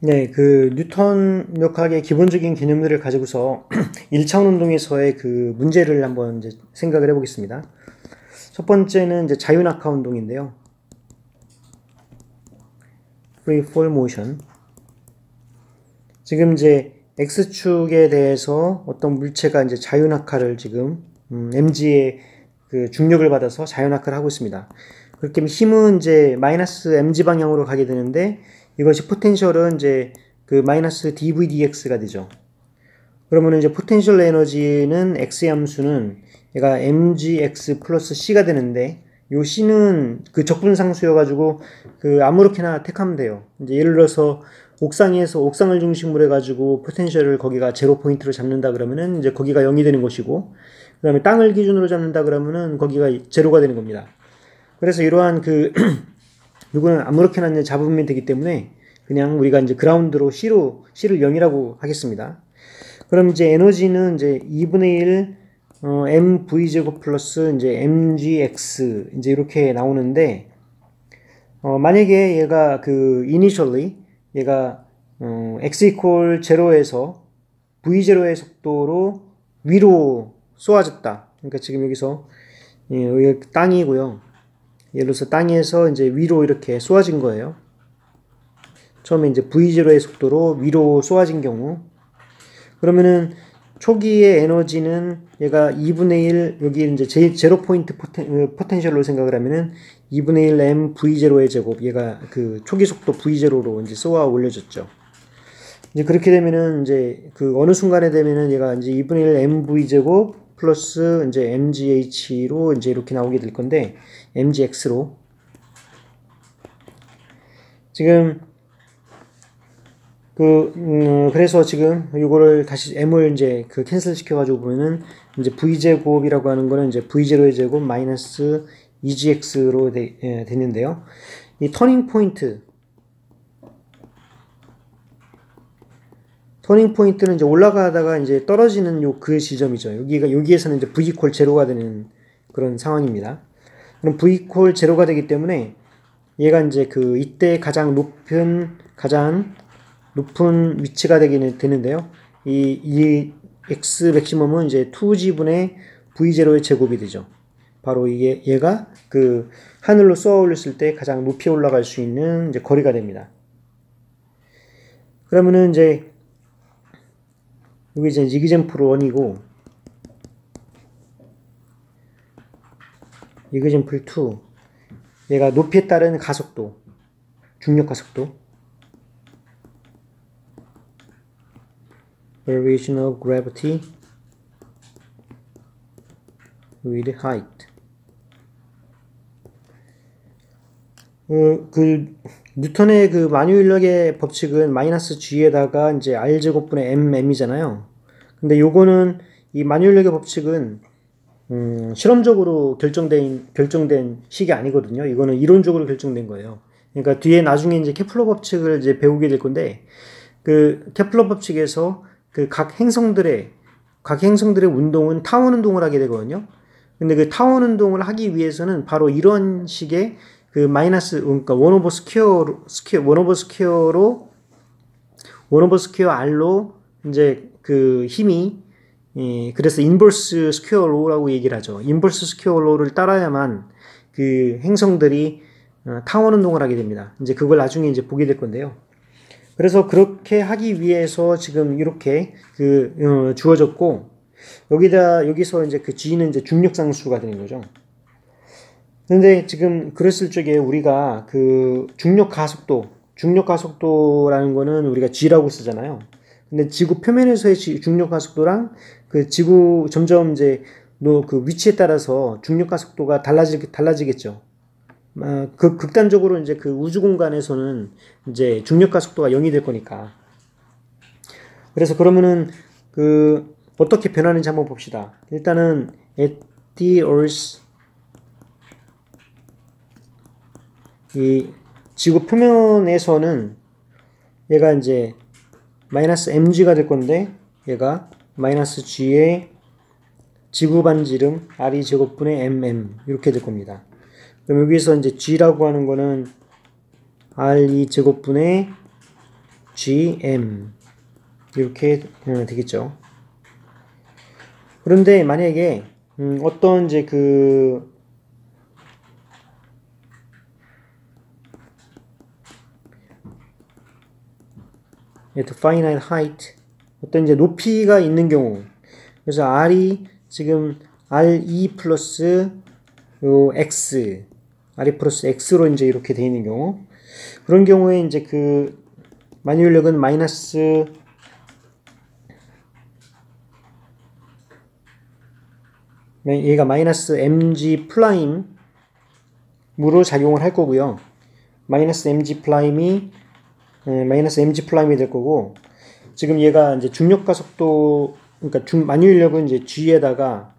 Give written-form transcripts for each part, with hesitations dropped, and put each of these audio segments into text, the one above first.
네, 그 뉴턴 역학의 기본적인 개념들을 가지고서 1차원 운동에서의 그 문제를 한번 이제 생각을 해보겠습니다. 첫 번째는 이제 자유낙하 운동인데요. Free fall motion. 지금 이제 X축에 대해서 어떤 물체가 이제 자유낙하를 지금 mg의 그 중력을 받아서 자유낙하를 하고 있습니다. 그렇게 하면 힘은 이제 마이너스 mg 방향으로 가게 되는데 이것이 포텐셜은 이제 그 마이너스 dv dx가 되죠. 그러면 이제 포텐셜 에너지는 x의 함수는 얘가 mgx 플러스 c가 되는데 요 c는 그 적분상수여 가지고 그 아무렇게나 택하면 돼요. 이제 예를 들어서 옥상을 중심으로 해가지고 포텐셜을 거기가 제로 포인트로 잡는다 그러면은 이제 거기가 0이 되는 것이고, 그 다음에 땅을 기준으로 잡는다 그러면은 거기가 제로가 되는 겁니다. 그래서 이러한 그 이거는 아무렇게나 이제 잡으면 되기 때문에 그냥 우리가 이제 그라운드로 C를 0이라고 하겠습니다. 그럼 이제 에너지는 이제 2분의 1 mv제곱 플러스 이제 mgx 이제 이렇게 나오는데, 만약에 얘가 그 initially 얘가 x equal 0에서 v0의 속도로 위로 쏘아졌다. 그러니까 지금 여기서 여기 땅이고요. 예를 들어서 땅에서 이제 위로 이렇게 쏘아진 거예요. 처음에 이제 v0의 속도로 위로 쏘아진 경우, 그러면은 초기의 에너지는 얘가 2분의 1, 여기 이제 제로 포인트 포텐셜로 생각을 하면은 2분의 1 m v0의 제곱, 얘가 그 초기 속도 v0로 이제 쏘아 올려졌죠. 이제 그렇게 되면은 이제 그 어느 순간에 되면은 얘가 이제 2분의 1 m v 제곱 플러스 이제 mgh로 이제 이렇게 나오게 될 건데, mgx로 지금 그래서 지금 요거를 다시 m을 이제 그 캔슬 시켜가지고 보면은 이제 v제곱이라고 하는 거는 이제 v0의 제곱 마이너스 2gx로 됐는데요. 이 터닝 포인트는 이제 올라가다가 이제 떨어지는 그 지점이죠. 여기에서는 이제 v equal 0가 되는 그런 상황입니다. 그럼 v equal 0가 되기 때문에 얘가 이제 그 이때 가장 높은 위치가 되는데요. 이 x 맥시멈은 이제 2g분의 v0의 제곱이 되죠. 바로 얘가 그 하늘로 쏘아 올렸을 때 가장 높이 올라갈 수 있는 이제 거리가 됩니다. 그러면은 이제 여기 이제 이그젠플 1이고 이그젠플 2, 얘가 높이에 따른 가속도, 중력 가속도, variation of gravity with height. 그 뉴턴의 그 만유인력의 법칙은 마이너스 g에다가 이제 r 제곱분의 mm이잖아요. 근데 요거는 이 만유인력의 법칙은 실험적으로 결정된 식이 아니거든요. 이거는 이론적으로 결정된 거예요. 그러니까 뒤에 나중에 이제 케플러 법칙을 이제 배우게 될 건데, 그 케플러 법칙에서 그 각 행성들의 운동은 타원 운동을 하게 되거든요. 근데 그 타원 운동을 하기 위해서는 바로 이런 식의 그 마이너스, 그러니까 원 오버 스퀘어 r로 이제 그 힘이, 그래서 인버스 스퀘어 로우라고 얘기를 하죠. 인버스 스퀘어 로우를 따라야만 그 행성들이 타원 운동을 하게 됩니다. 이제 그걸 나중에 이제 보게 될 건데요. 그래서 그렇게 하기 위해서 지금 이렇게 주어졌고, 여기서 이제 그 g는 이제 중력상수가 되는 거죠. 근데 지금 그랬을 적에 우리가 그 중력 가속도라는 거는 우리가 g라고 쓰잖아요. 근데 지구 표면에서의 중력 가속도랑 그 지구 점점 이제 그 위치에 따라서 중력 가속도가 달라지겠죠. 그 극단적으로 이제 그 우주 공간에서는 이제 중력 가속도가 0이 될 거니까. 그래서 그러면은 그 어떻게 변하는지 한번 봅시다. 일단은 at the earth, 이 지구 표면에서는 얘가 이제 마이너스 mg가 될 건데, 얘가 마이너스 g의 지구 반지름 r 제곱분의 mm 이렇게 될 겁니다. 그럼 여기서 이제 g라고 하는 거는 r 제곱분의 GM 이렇게 되겠죠. 그런데 만약에 어떤 이제 그 finite height 어떤 이제 높이가 있는 경우, 그래서 R이 지금 RE 플러스 요 X, RE 플러스 X로 이제 이렇게 되어 있는 경우, 그런 경우에 이제 그 만유인력은 마이너스 얘가 마이너스 mg 프라임으로 작용을 할 거고요. 마이너스 mg 프라임이 마이너스 mg 프라임이 될 거고, 지금 얘가 이제 중력가 속도, 그러니까 만유인력은 이제 g에다가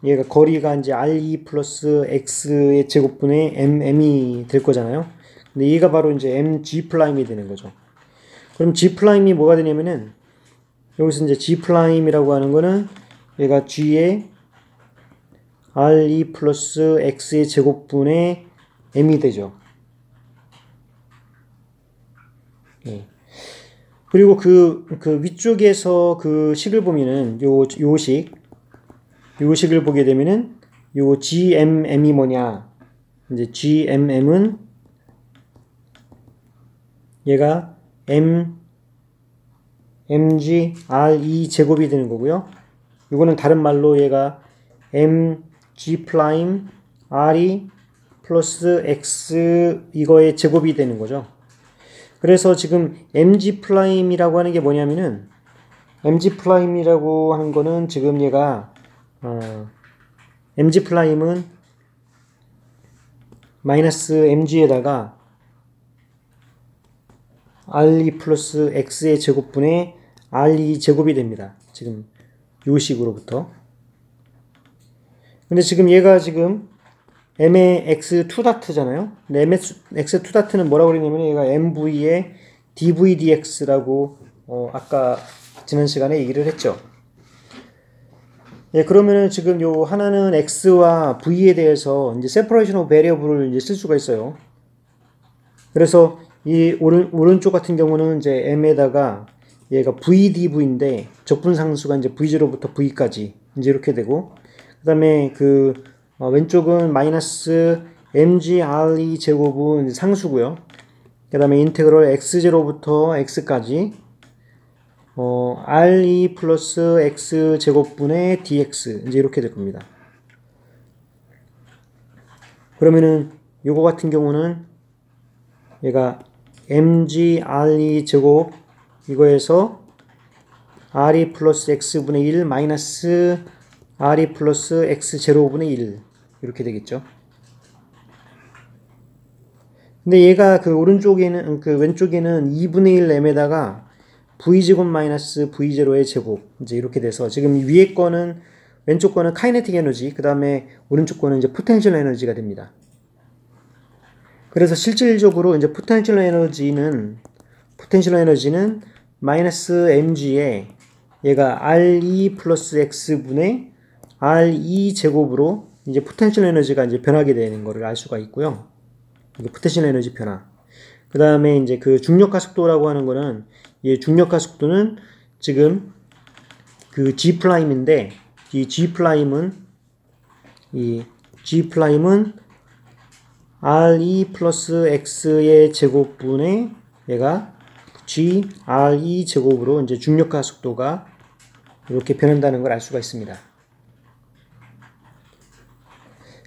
얘가 거리가 이제 re 플러스 x의 제곱분의 mm이 될 거잖아요. 근데 얘가 바로 이제 mg 프라임이 되는 거죠. 그럼 g 프라임이 뭐가 되냐면은, 여기서 이제 g 프라임이라고 하는 거는 얘가 g의 re 플러스 x의 제곱분의 m이 되죠. 네. 그리고 그 위쪽에서 그 식을 보면은 요 식을 보게 되면은 요 GMM이 뭐냐, 이제 GMM은 얘가 mg re 제곱이 되는 거고요. 이거는 다른 말로 얘가 mg 프라임 re 플러스 x 이거의 제곱이 되는 거죠. 그래서 지금 mg 프라임이라고 하는 게 뭐냐면은, mg 프라임이라고 하는 거는 지금 얘가 mg 프라임은 마이너스 mg에다가 re 플러스 x의 제곱분의 re 제곱이 됩니다. 지금 요 식으로부터. 근데 지금 얘가 지금 m의 x2 다트잖아요. 근데 m의 x2 다트는 뭐라고 그랬냐면 얘가 mv의 dv dx라고 아까 지난 시간에 얘기를 했죠. 예, 그러면은 지금 요 하나는 x와 v에 대해서 이제 separation of variable을 이제 쓸 수가 있어요. 그래서 이 오른쪽 같은 경우는 이제 m에다가 얘가 vdv인데 적분상수가 이제 v0부터 v까지 이제 이렇게 되고, 그 다음에 그 왼쪽은 마이너스 mg re 제곱은 상수고요. 그 다음에 인테그럴 x0부터 x까지 re 플러스 x 제곱분의 dx 이제 이렇게 될 겁니다. 그러면은 요거 같은 경우는 얘가 mg re 제곱 이거에서 re 플러스 x분의 1 마이너스 re 플러스 x 제로분의 1 이렇게 되겠죠. 근데 얘가 그 오른쪽에는 그 왼쪽에는 2분의 1 m에다가 v제곱 마이너스 v0의 제곱 이제 이렇게 돼서, 지금 위에 거는 왼쪽 거는 카이네틱 에너지, 그 다음에 오른쪽 거는 이제 포텐셜 에너지가 됩니다. 그래서 실질적으로 이제 포텐셜 에너지는 마이너스 mg에 얘가 re 플러스 x분의 re 제곱으로 이제 포텐셜 에너지가 이제 변하게 되는 거를 알 수가 있고요. 이게 포텐셜 에너지 변화. 그 다음에 이제 그 중력가 속도라고 하는 거는, 이 중력가 속도는 지금 그 G'인데, 이 G'은 re 플러스 x의 제곱분의 얘가 g re 제곱으로 이제 중력가 속도가 이렇게 변한다는 걸 알 수가 있습니다.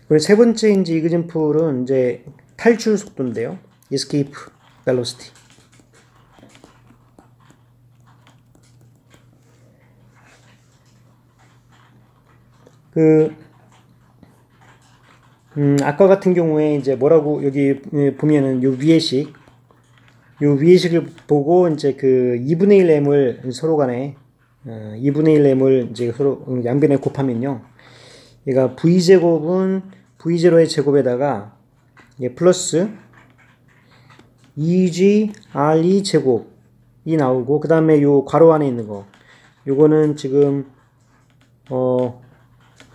그리고 세 번째 이제 이그젠플은 이제 탈출 속도인데요. escape velocity. 아까 같은 경우에 이제 뭐라고 여기 보면은 요 위의식을 보고 이제 그 2분의 1 m을 서로 간에 2분의 1 m을 이제 서로 양변에 곱하면요, 얘가 v제곱은 v0의 제곱에다가 플러스 2g re 제곱이 나오고, 그 다음에 요 괄호 안에 있는 거 요거는 지금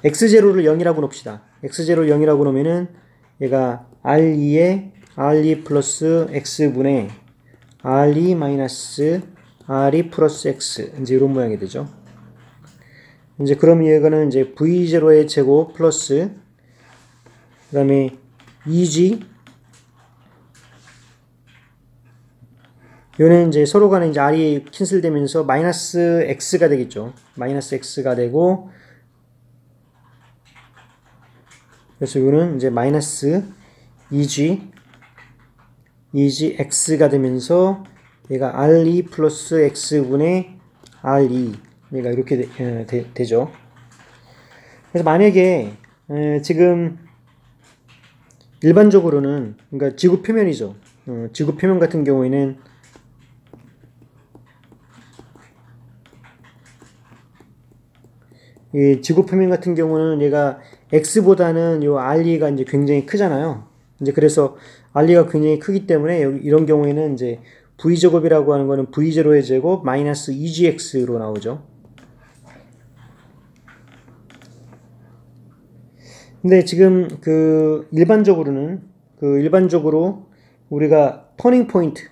x0를 0이라고 놓읍시다. x0를 0이라고 놓으면은 얘가 re 플러스 x분의 re 마이너스 re 플러스 x 이제 이런 모양이 되죠. 이제 그럼 이거는 이제 v0의 제곱 플러스 그 다음에 2g 요는 이제 서로 간에 이제 r이 캔슬되면서 마이너스 x가 되겠죠. 마이너스 x가 되고 그래서 요는 이제 마이너스 2g x가 되면서 얘가 re 플러스 x분의 re 얘가 이렇게 되죠. 그래서 만약에 지금 일반적으로는 그러니까 지구 표면이죠. 지구 표면 같은 경우에는 이 지구 표면 같은 경우는 얘가 x보다는 요 re가 이제 굉장히 크잖아요. 이제 그래서 re가 굉장히 크기 때문에 이런 경우에는 이제 v제곱이라고 하는 거는 v0의 제곱 마이너스 2gx로 나오죠. 근데 지금 일반적으로 우리가 터닝 포인트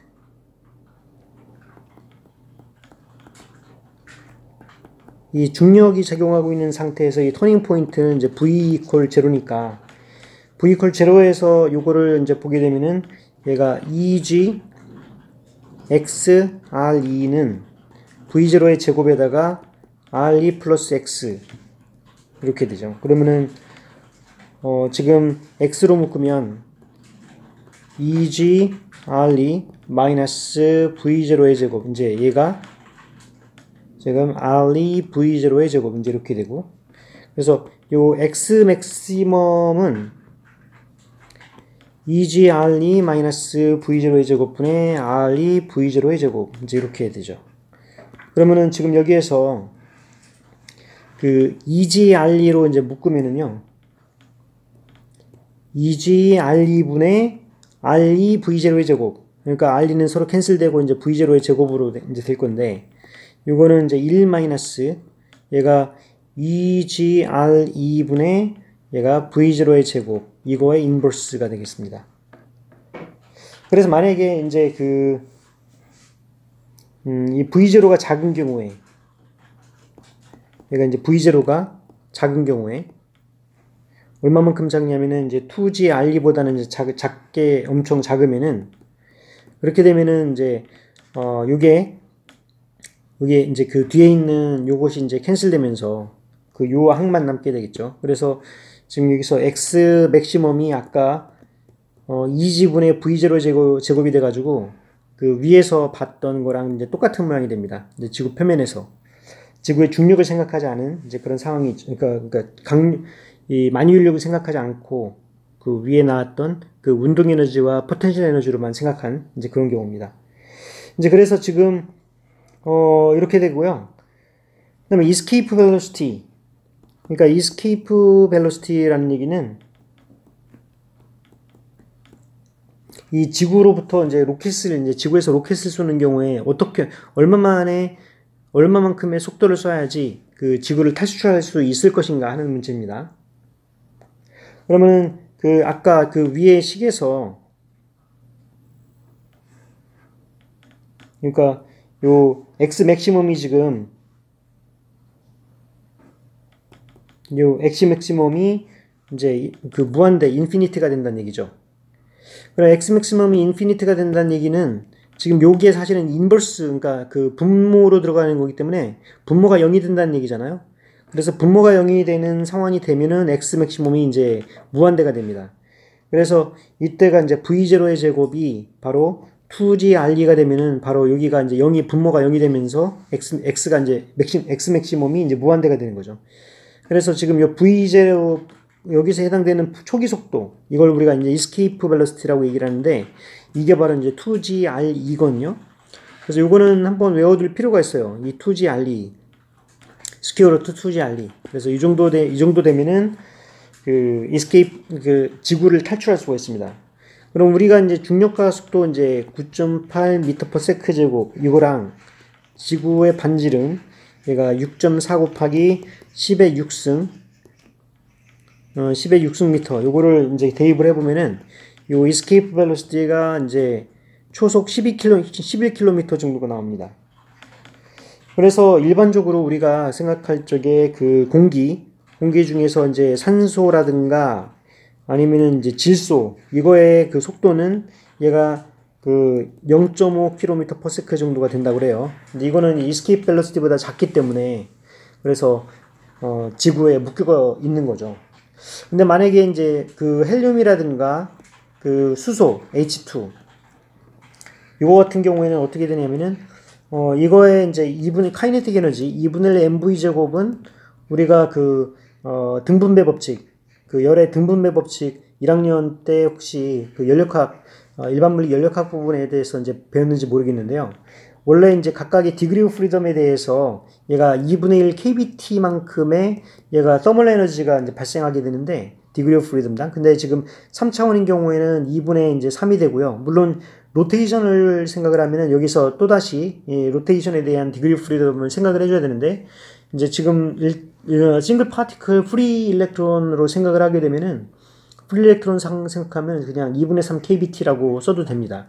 이 중력이 작용하고 있는 상태에서 이 터닝 포인트는 이제 v 이퀄 제로니까 v 이퀄 제로에서 요거를 이제 보게 되면은 얘가 2g x re는 v0의 제곱에다가 re 플러스 x 이렇게 되죠. 그러면은 지금 x로 묶으면 2g re 마이너스 v0의 제곱 이제 얘가 지금 re v0의 제곱 이제 이렇게 되고 그래서 요 x 맥시멈은 2g re 마이너스 v0의 제곱분의 re v0의 제곱 이제 이렇게 되죠. 그러면은 지금 여기에서 그 2g re로 이제 묶으면은요 2g re분의 re v0의 제곱 그러니까 re는 서로 캔슬되고 이제 v0의 제곱으로 이제 될 건데 요거는 이제 1 마이너스 얘가 2g re분의 얘가 v0의 제곱 이거의 인버스가 되겠습니다. 그래서 만약에 이제 이 v0가 작은 경우에 얘가 이제 v0가 작은 경우에 얼마만큼 작냐면은 이제 2g re보다는 이제 작게 엄청 작으면은 그렇게 되면은 이제 요게 이제 그 뒤에 있는 요것이 이제 캔슬되면서 그 요 항만 남게 되겠죠. 그래서 지금 여기서 x 맥시멈이 아까 2g분의 v0 제곱이 돼가지고 그 위에서 봤던 거랑 이제 똑같은 모양이 됩니다. 이제 지구 표면에서 지구의 중력을 생각하지 않은 이제 그런 상황이 그러니까 이 만유인력을 생각하지 않고 그 위에 나왔던 그 운동 에너지와 포텐셜 에너지로만 생각한 이제 그런 경우입니다. 이제 그래서 지금 이렇게 되고요. 그다음에 escape velocity. 그러니까 escape velocity라는 얘기는 이 지구로부터 이제 지구에서 로켓을 쏘는 경우에 얼마만큼의 속도를 쏴야지 그 지구를 탈출할 수 있을 것인가 하는 문제입니다. 그러면 아까 그 위에 식에서 그러니까 요 x 맥시멈이 지금 요 x 맥시멈이 이제 그 무한대 인피니티가 된다는 얘기죠. 그럼 x 맥시멈이 인피니티가 된다는 얘기는 지금 여기에 사실은 인버스 그러니까 그 분모로 들어가는 거기 때문에 분모가 0이 된다는 얘기잖아요. 그래서 분모가 0이 되는 상황이 되면은 x 맥시멈이 이제 무한대가 됩니다. 그래서 이때가 이제 v0의 제곱이 바로 2g re가 되면은 바로 여기가 이제 분모가 0이 되면서 x가 이제 x 맥시멈이 이제 무한대가 되는 거죠. 그래서 지금 요 v0 여기서 해당되는 초기 속도 이걸 우리가 이제 escape velocity라고 얘기를 하는데 이게 바로 이제 2g re거든요. 그래서 요거는 한번 외워둘 필요가 있어요. 이 2g re 스퀘어 루트 2g re. 그래서 이 정도 되면은 그 escape 그 지구를 탈출할 수가 있습니다. 그럼 우리가 이제 중력가 속도 이제 9.8 m/s 제곱 이거랑 지구의 반지름 얘가 6.4 곱하기 10의 6승 10의 6승 미터 요거를 이제 대입을 해보면은 요 escape velocity가 이제 초속 11km 정도가 나옵니다. 그래서 일반적으로 우리가 생각할 적에 그 공기 중에서 이제 산소라든가 아니면은 이제 질소, 이거의 그 속도는 얘가 그 0.5km/s 정도가 된다고 그래요. 근데 이거는 이스케이프 벨로시티보다 작기 때문에 그래서 지구에 묶여 있는 거죠. 근데 만약에 이제 그 헬륨이라든가 그 수소 H2 이거 같은 경우에는 어떻게 되냐면은 이거의 이제 2분의 카이네틱 에너지 2분의 1 mv 제곱은 우리가 그 등분배 법칙, 그 열의 등분배 법칙 1학년 때 혹시 그 연력학 일반 물리 연력학 부분에 대해서 이제 배웠는지 모르겠는데요. 원래 이제 각각의 디그리 오브 프리덤에 대해서 얘가 2분의 1 kBT만큼의 얘가 서멀 에너지가 이제 발생하게 되는데 디그리 오브 프리덤당. 근데 지금 3차원인 경우에는 2분의 이제 3이 되고요. 물론 로테이션을 생각을 하면은 여기서 또다시 이 로테이션에 대한 디그리 오브 프리덤을 생각을 해줘야 되는데 이제 지금 싱글 파티클 프리 일렉트론으로 생각을 하게 되면은 프리 일렉트론 생각하면 그냥 2분의 3 kBT라고 써도 됩니다.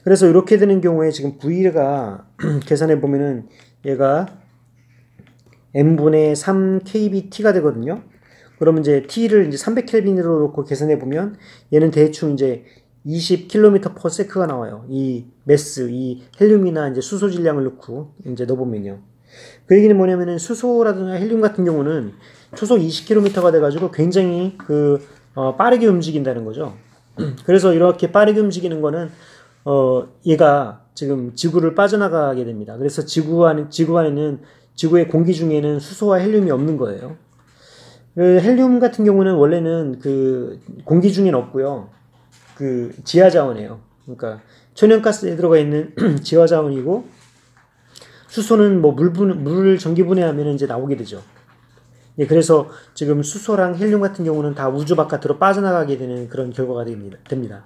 그래서 이렇게 되는 경우에 지금 V가 계산해 보면은 얘가 m분의 3 kBT가 되거든요. 그러면 이제 T를 이제 300켈빈으로 놓고 계산해 보면 얘는 대충 이제 20km/s가 나와요. 이 매스, 이 헬륨이나 이제 수소 질량을 넣고 이제 넣어보면요. 그 얘기는 뭐냐면은 수소라든가 헬륨 같은 경우는 초속 20km가 돼가지고 굉장히 빠르게 움직인다는 거죠. 그래서 이렇게 빠르게 움직이는 거는 얘가 지금 지구를 빠져나가게 됩니다. 그래서 지구의 공기 중에는 수소와 헬륨이 없는 거예요. 헬륨 같은 경우는 원래는 그 공기 중에는 없고요. 그 지하 자원이에요. 그러니까 천연가스에 들어가 있는 지하 자원이고 수소는 뭐 물 전기 분해하면 이제 나오게 되죠. 예, 그래서 지금 수소랑 헬륨 같은 경우는 다 우주 바깥으로 빠져나가게 되는 그런 결과가 됩니다.